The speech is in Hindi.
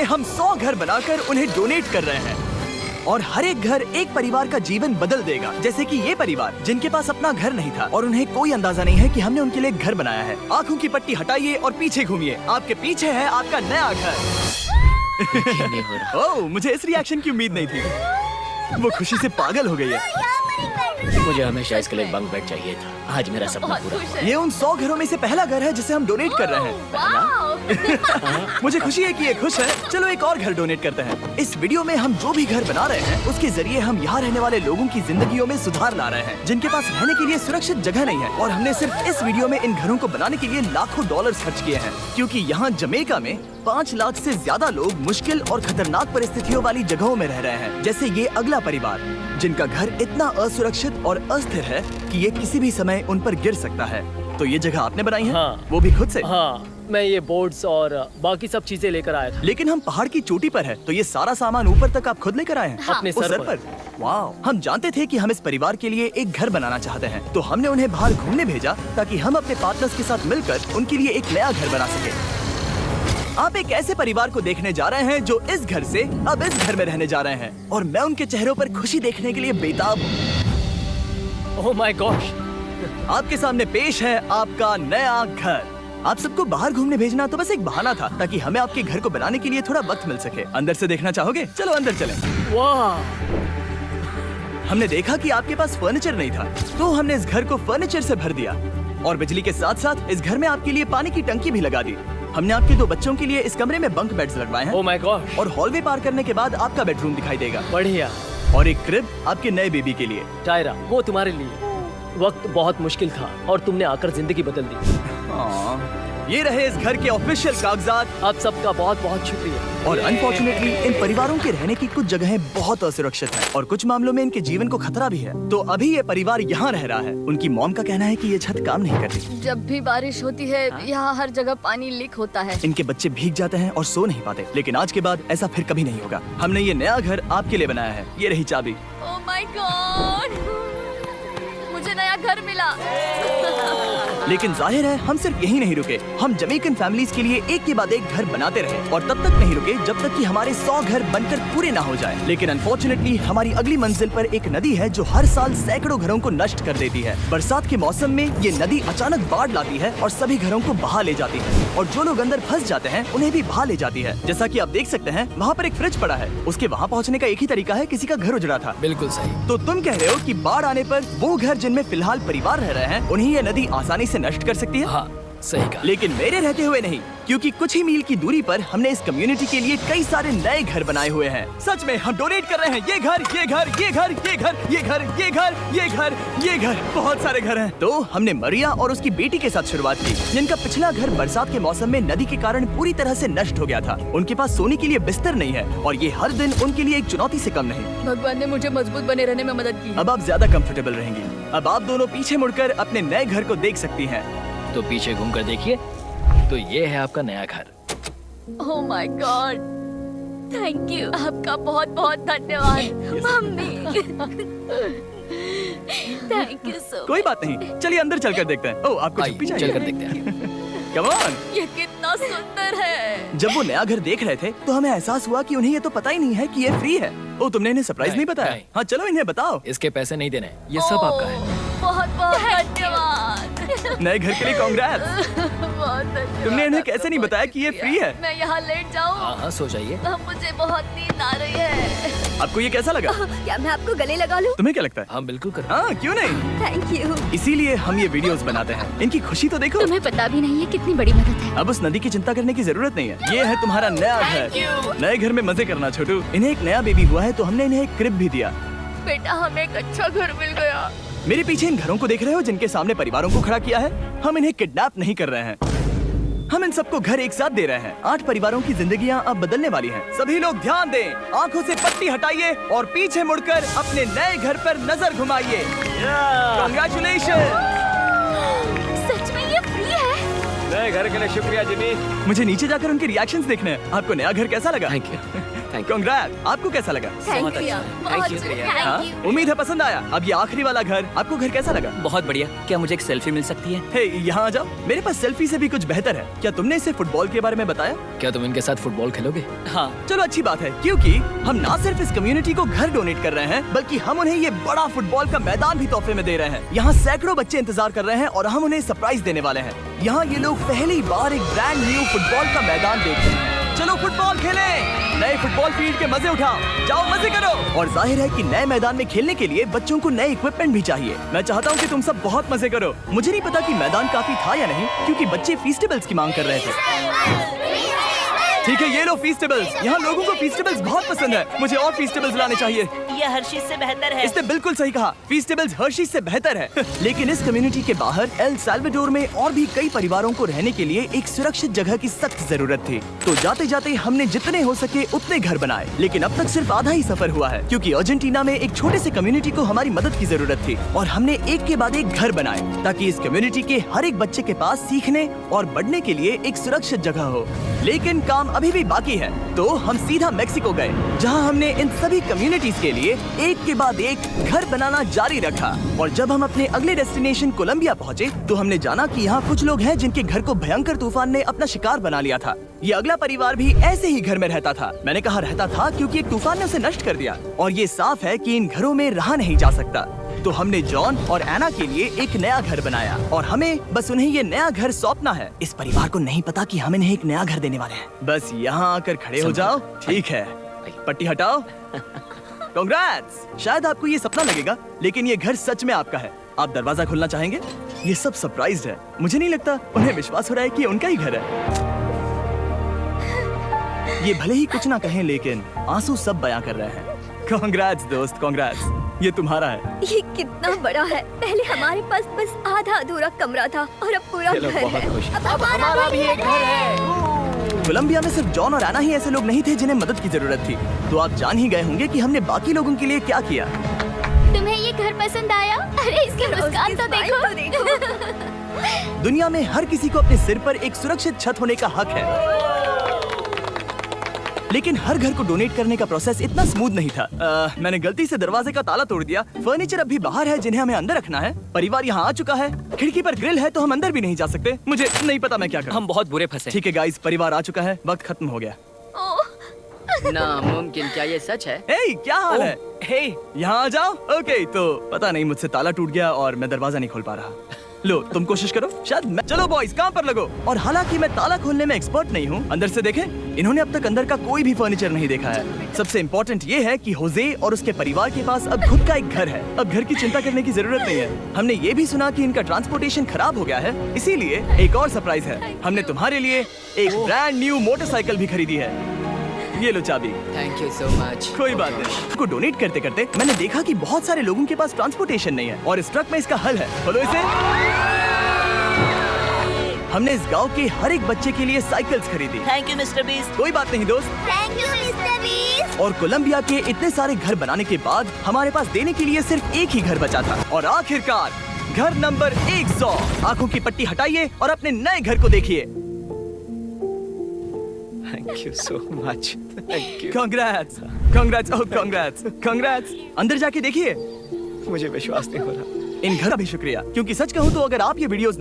हम 100 घर बनाकर उन्हें डोनेट कर रहे हैं और हर एक घर एक परिवार का जीवन बदल देगा। जैसे कि ये परिवार जिनके पास अपना घर नहीं था और उन्हें कोई अंदाजा नहीं है कि हमने उनके लिए घर बनाया है। आंखों की पट्टी हटाइए और पीछे घूमिए। आपके पीछे है आपका नया घर। ओह, मुझे इस रिएक्शन की उम्मीद नहीं थी। वो खुशी से पागल हो गई है। मुझे हमेशा इसके लिए बंक बेड चाहिए था। आज मेरा सपना पूरा हुआ। ये उन 100 घरों में से पहला घर है जिसे हम डोनेट कर रहे हैं। मुझे खुशी है कि ये खुश है। चलो एक और घर डोनेट करते हैं। इस वीडियो में हम जो भी घर बना रहे हैं उसके जरिए हम यहाँ रहने वाले लोगों की जिंदगियों में सुधार ला रहे हैं, जिनके पास रहने के लिए सुरक्षित जगह नहीं है। और हमने सिर्फ इस वीडियो में इन घरों को बनाने के लिए लाखों डॉलर्स खर्च किए हैं, क्योंकि यहाँ जमैका में 5 लाख से ज्यादा लोग मुश्किल और खतरनाक परिस्थितियों वाली जगहों में रह रहे हैं। जैसे ये अगला परिवार जिनका घर इतना असुरक्षित और अस्थिर है कि ये किसी भी समय उन पर गिर सकता है। तो ये जगह आपने बनाई है? हाँ। वो भी खुद से? हाँ, मैं ये बोर्ड्स और बाकी सब चीजें लेकर आया था। लेकिन हम पहाड़ की चोटी पर है, तो ये सारा सामान ऊपर तक आप खुद लेकर आए हैं? अपने उस सर पर। वाह! हम जानते थे कि हम इस परिवार के लिए एक घर बनाना चाहते हैं, तो हमने उन्हें बाहर घूमने भेजा ताकि हम अपने पार्टनर्स के साथ मिलकर उनके लिए एक नया घर बना सके। आप एक ऐसे परिवार को देखने जा रहे हैं जो इस घर से अब इस घर में रहने जा रहे हैं, और मैं उनके चेहरों पर खुशी देखने के लिए बेताब हूँ। Oh my gosh! आपके सामने पेश है आपका नया घर। आप सबको बाहर घूमने भेजना तो बस एक बहाना था ताकि हमें आपके घर को बनाने के लिए थोड़ा वक्त मिल सके। अंदर से देखना चाहोगे? चलो अंदर चलें। वाह! हमने देखा कि आपके पास फर्नीचर नहीं था, तो हमने इस घर को फर्नीचर से भर दिया और बिजली के साथ साथ इस घर में आपके लिए पानी की टंकी भी लगा दी। हमने आपके 2 बच्चों के लिए इस कमरे में बंक बेड्स लगवाए हैं। Oh my gosh! और हॉलवे पार करने के बाद आपका बेडरूम दिखाई देगा। बढ़िया। और एक क्रिब आपके नए बेबी के लिए। टायरा, वो तुम्हारे लिए। वक्त बहुत मुश्किल था और तुमने आकर जिंदगी बदल दी। ये रहे इस घर के ऑफिशियल कागजात। आप सबका बहुत बहुत शुक्रिया। और अनफॉर्चुनेटली इन परिवारों के रहने की कुछ जगहें बहुत असुरक्षित हैं और कुछ मामलों में इनके जीवन को खतरा भी है। तो अभी ये परिवार यहाँ रह रहा है। उनकी मॉम का कहना है कि ये छत काम नहीं करती। जब भी बारिश होती है यहाँ हर जगह पानी लीक होता है। इनके बच्चे भीग जाते हैं और सो नहीं पाते। लेकिन आज के बाद ऐसा फिर कभी नहीं होगा। हमने ये नया घर आपके लिए बनाया है। ये रही चाबी। Oh my God! मुझे नया घर मिला। लेकिन जाहिर है हम सिर्फ यही नहीं रुके। हम जमैकन फैमिलीज के लिए एक के बाद एक घर बनाते रहे और तब तक नहीं रुके जब तक कि हमारे 100 घर बनकर पूरे ना हो जाए। लेकिन अनफॉर्चुनेटली हमारी अगली मंजिल पर एक नदी है जो हर साल सैकड़ों घरों को नष्ट कर देती है। बरसात के मौसम में ये नदी अचानक बाढ़ लाती है और सभी घरों को बहा ले जाती है, और जो लोग अंदर फंस जाते हैं उन्हें भी बहा ले जाती है। जैसा कि आप देख सकते हैं वहाँ पर एक फ्रिज पड़ा है। उसके वहाँ पहुँचने का एक ही तरीका है, किसी का घर उजड़ा था। बिल्कुल सही। तो तुम कह रहे हो कि बाढ़ आने पर वो घर जिनमें फिलहाल परिवार रह रहे हैं उन्हें ये नदी आसानी से नष्ट कर सकती है? हाँ, सही कहा। लेकिन मेरे रहते हुए नहीं, क्योंकि कुछ ही मील की दूरी पर हमने इस कम्युनिटी के लिए कई सारे नए घर बनाए हुए हैं। सच में हम डोनेट कर रहे हैं। ये घर, ये घर, ये घर, ये घर, ये घर, ये घर, ये घर, ये घर, बहुत सारे घर हैं। तो हमने मरिया और उसकी बेटी के साथ शुरुआत की, जिनका पिछला घर बरसात के मौसम में नदी के कारण पूरी तरह से नष्ट हो गया था। उनके पास सोने के लिए बिस्तर नहीं है और ये हर दिन उनके लिए एक चुनौती से कम नहीं। भगवान ने मुझे मजबूत बने रहने में मदद की। अब आप ज्यादा कंफर्टेबल रहेंगी। अब आप दोनों पीछे मुड़कर अपने नए घर को देख सकती हैं। तो पीछे घूमकर देखिए, तो ये है आपका नया घर। Oh my God! Thank you. आपका बहुत बहुत धन्यवाद मम्मी। Thank you so. कोई बात नहीं, चलिए अंदर चलकर देखते हैं। ओह, आपको छुट्टी चाहिए? चलकर देखते हैं। Come on. ये कितना सुंदर है। जब वो नया घर देख रहे थे तो हमें एहसास हुआ कि उन्हें ये तो पता ही नहीं है कि ये फ्री है। ओ, तुमने इन्हें सरप्राइज नहीं बताया? नहीं। हाँ, चलो इन्हें बताओ। इसके पैसे नहीं देने, ये सब आपका है। बहुत बहुत धन्यवाद। नए घर के लिए कांग्रेस। बहुत धन्यवाद। तुमने इन्हें कैसे नहीं बताया कि ये फ्री है? मैं यहाँ लेट जाऊँ? हाँ हाँ, सो जाइए। मुझे बहुत नींद आ रही है। आपको ये कैसा लगा? क्या मैं आपको गले लगा लूं? तुम्हें क्या लगता है? हाँ बिल्कुल कर। हाँ, क्यों नहीं? Thank you. इसीलिए हम ये वीडियोस बनाते हैं। इनकी खुशी तो देखो। तुम्हें पता भी नहीं है कितनी बड़ी मदद है। अब उस नदी की चिंता करने की जरूरत नहीं है। ये है तुम्हारा नया घर। नए घर में मजे करना छोटू। इन्हें एक नया बेबी हुआ है तो हमने इन्हें एक क्रिब भी दिया। बेटा, हमें एक अच्छा घर मिल गया। मेरे पीछे इन घरों को देख रहे हो जिनके सामने परिवारों को खड़ा किया है? हम इन्हें किडनैप नहीं कर रहे हैं, हम इन सबको घर एक साथ दे रहे हैं। 8 परिवारों की जिंदगियां अब बदलने वाली हैं। सभी लोग ध्यान दें, आंखों से पट्टी हटाइए और पीछे मुड़कर अपने नए घर पर नजर घुमाइए। कांग्रेचुलेशन। सच में ये फ्री है? नए घर के लिए शुक्रिया जिमी। मुझे नीचे जाकर उनके रिएक्शंस देखने हैं। आपको नया घर कैसा लगा? Thank you. you. कांग्रेट। आपको कैसा लगा? थैंक बहुत यू अच्छा है। बहुत Thank you, हाँ? Thank you. उम्मीद है पसंद आया। अब ये आखिरी वाला घर आपको घर कैसा लगा? बहुत बढ़िया। क्या मुझे एक सेल्फी मिल सकती है? हे, यहाँ आ जाओ। मेरे पास सेल्फी से भी कुछ बेहतर है। क्या तुमने इसे फुटबॉल के बारे में बताया? क्या तुम इनके साथ फुटबॉल खेलोगे? हाँ। चलो अच्छी बात है, क्योंकि हम ना सिर्फ इस कम्युनिटी को घर डोनेट कर रहे हैं, बल्कि हम उन्हें ये बड़ा फुटबॉल का मैदान भी तोहफे में दे रहे हैं। यहाँ सैकड़ों बच्चे इंतजार कर रहे हैं और हम उन्हें सरप्राइज देने वाले हैं। यहाँ ये लोग पहली बार एक ब्रांड न्यू फुटबॉल का मैदान देख रहे हैं। चलो फुटबॉल खेलें, नए फुटबॉल फील्ड के मजे उठाओ, जाओ मजे करो। और जाहिर है कि नए मैदान में खेलने के लिए बच्चों को नए इक्विपमेंट भी चाहिए। मैं चाहता हूँ कि तुम सब बहुत मजे करो। मुझे नहीं पता कि मैदान काफी था या नहीं, क्योंकि बच्चे फीस्टेबल्स की मांग कर रहे थे। ठीक है, ये लो फीस्टेबल्स। यहाँ लोगों को फीस्टेबल्स बहुत पसंद है। मुझे और फीस्टेबल्स लाने चाहिए। ये हर्षीज से बेहतर है। इसने बिल्कुल सही कहा, फीस्टेबल्स हर्शीज से बेहतर है। लेकिन इस कम्युनिटी के बाहर एल साल्वाडोर में और भी कई परिवारों को रहने के लिए एक सुरक्षित जगह की सख्त जरूरत थी। तो जाते जाते हमने जितने हो सके उतने घर बनाए, लेकिन अब तक सिर्फ आधा ही सफर हुआ है, क्योंकि अर्जेंटीना में एक छोटे से कम्युनिटी को हमारी मदद की जरूरत थी। और हमने एक के बाद एक घर बनाए, ताकि इस कम्युनिटी के हर एक बच्चे के पास सीखने और बढ़ने के लिए एक सुरक्षित जगह हो। लेकिन काम अभी भी बाकी है, तो हम सीधा मेक्सिको गए, जहां हमने इन सभी कम्युनिटीज के लिए एक के बाद एक घर बनाना जारी रखा। और जब हम अपने अगले डेस्टिनेशन कोलंबिया पहुंचे, तो हमने जाना कि यहाँ कुछ लोग हैं जिनके घर को भयंकर तूफान ने अपना शिकार बना लिया था। ये अगला परिवार भी ऐसे ही घर में रहता था। मैंने कहा रहता था, क्योंकि एक तूफान ने उसे नष्ट कर दिया, और ये साफ है कि इन घरों में रहा नहीं जा सकता। तो हमने जॉन और एना के लिए एक नया घर बनाया, और हमें बस उन्हें ये नया घर सौंपना है। इस परिवार को नहीं पता कि हम इन्हें एक नया घर देने वाले हैं। बस यहाँ आकर खड़े हो जाओ। ठीक है, पट्टी हटाओ। कांग्रेट्स। शायद आपको ये सपना लगेगा, लेकिन ये घर सच में आपका है। आप दरवाजा खोलना चाहेंगे? ये सब सरप्राइज्ड है। मुझे नहीं लगता उन्हें विश्वास हो रहा है कि उनका ही घर है। ये भले ही कुछ ना कहें, लेकिन आंसू सब बयां कर रहे हैं। कांग्रेट्स दोस्त, कांग्रेट्स। ये तुम्हारा है। ये कितना बड़ा है। पहले हमारे पास बस आधा अधूरा कमरा था, और अब पूरा ये लोग घर बहुत है। खुश हैं। अब हमारा भी एक घर है। कोलंबिया में सिर्फ जॉन और एना ही ऐसे लोग नहीं थे जिन्हें मदद की जरूरत थी। तो आप जान ही गए होंगे कि हमने बाकी लोगों के लिए क्या किया। तुम्हें ये घर पसंद आया? अरे इसकी मुस्कान तो देखो। दुनिया में हर किसी को अपने सिर पर एक सुरक्षित छत होने का हक है, लेकिन हर घर को डोनेट करने का प्रोसेस इतना स्मूथ नहीं था। मैंने गलती से दरवाजे का ताला तोड़ दिया। फर्नीचर अब भी बाहर है, जिन्हें हमें अंदर रखना है। परिवार यहाँ आ चुका है। खिड़की पर ग्रिल है, तो हम अंदर भी नहीं जा सकते। मुझे नहीं पता मैं क्या करूं। हम बहुत बुरे फंसे। ठीक है गाइस, परिवार आ चुका है, वक्त खत्म हो गया। नामुमकिन। क्या ये सच है? हे, क्या हाल है? हे, यहाँ आ जाओ। ओके, तो पता नहीं मुझसे ताला टूट गया और मैं दरवाजा नहीं खोल पा रहा। लो, तुम कोशिश करो, शायद मैं। चलो बॉयज, काम पर लगो। और हालांकि मैं ताला खोलने में एक्सपर्ट नहीं हूँ, अंदर से देखें। इन्होंने अब तक अंदर का कोई भी फर्नीचर नहीं देखा है। सबसे इम्पोर्टेंट ये है कि होजे और उसके परिवार के पास अब खुद का एक घर है। अब घर की चिंता करने की जरूरत नहीं है। हमने ये भी सुना कि इनका ट्रांसपोर्टेशन खराब हो गया है, इसीलिए एक और सरप्राइज है। हमने तुम्हारे लिए एक ब्रांड न्यू मोटरसाइकिल भी खरीदी है। ये लो चाबी। Thank you so much. कोई बात नहीं। को डोनेट करते करते मैंने देखा कि बहुत सारे लोगों के पास ट्रांसपोर्टेशन नहीं है, और इस ट्रक में इसका हल है। खोलो इसे। हमने इस गांव के हर एक बच्चे के लिए साइकिल्स खरीदी। Thank you mister beast. कोई बात नहीं दोस्त। Thank you mister beast. और कोलंबिया के इतने सारे घर बनाने के बाद हमारे पास देने के लिए सिर्फ एक ही घर बचा था। और आखिरकार घर नंबर 100। आंखों की पट्टी हटाइए और अपने नए घर को देखिए। Thank you so much. Thank you. Congrats, congrats, oh congrats, congrats. अंदर जाके देखिए। मुझे विश्वास नहीं हो रहा। इन घर का भी शुक्रिया, क्योंकि सच कहूँ तो अगर आप ये वीडियोस